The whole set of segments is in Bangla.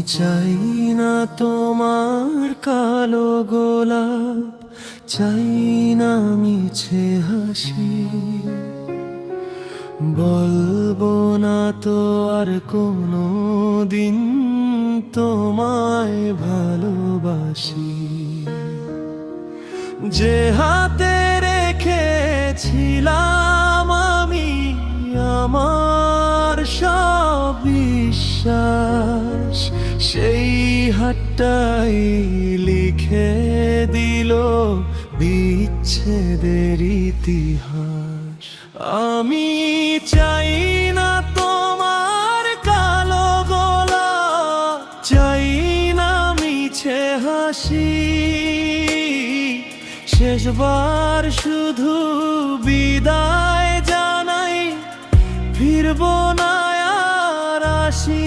চাই না তোমার কালো গোলাপ, চাই না মিছে হাসি। বলবো না তো আর কোনো দিন তোমায় ভালোবাসি। যে হাতে রেখেছিলাম আমি আমার সব বিশ্বাস, সেই হাতটাই লিখে দিল বিচ্ছেদের ইতিহাস। আমি চাই না তোমার কালো গোলাপ, চাই না মিছে হাসি। শেষবার শুধু বিদায় জানাই, ফিরবো না আর আসি।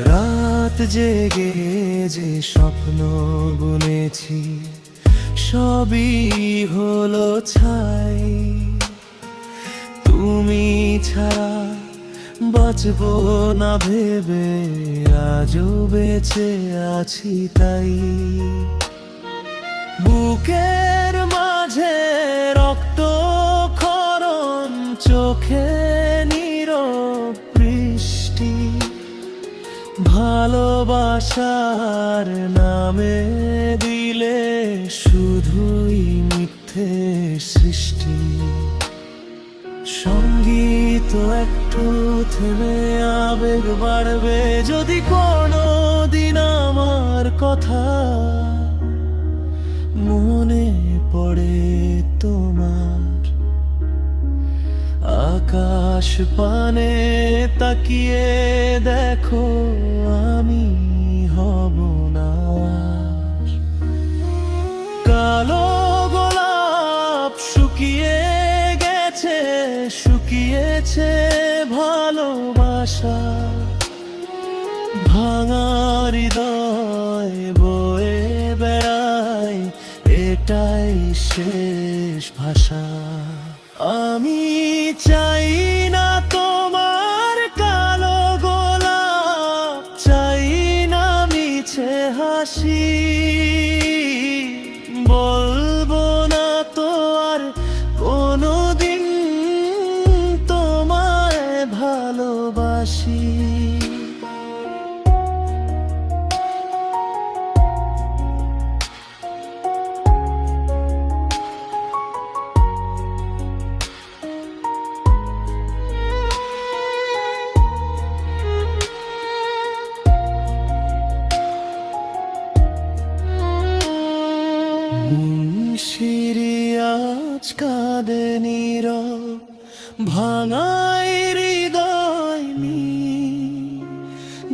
রাত জেগে যে স্বপ্ন বুনেছি, সবই হলো ছাই। তুমি ছাড়া বাঁচবো না ভেবে আজও বেঁচে আছি তাই। বুকের মাঝে রক্ত ক্ষরণ, চোখে নীরব বৃষ্টি। ভালোবাসার নামে দিলে শুধুই মিথ্যে সৃষ্টি। সঙ্গীত একটু থেমে আবেগ বাড়বে যদি কোনো দিন আমার কথা মনে পড়ে তোমার। আকাশ পানে তাকিয়ে দেখো, আমি হব না আর। কালো গোলাপ শুকিয়ে গেছে, শুকিয়েছে ভালোবাসা। ভাঙা হৃদয় বয়ে বেড়ায়, এটাই শেষ ভাষা। আমি চাই না তোমার কালো গোলাপ, চাই না মিছে হাসি। বলবো না তো আর কোনো দিন তোমায় ভালোবাসি। সিরিয়াজ কাঁদে নীরব, ভাঙাই হৃদয়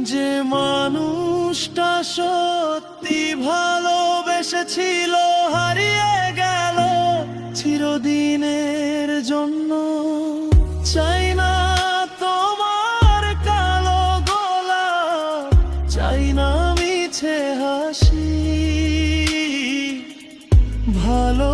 যে মানুষটা সত্যি ভালোবেসেছিল হারিয়ে গেল চিরদিনের জন্য। চাই না তোমার কালো গোলাপ, চাই না মিছে হাসি। ভালো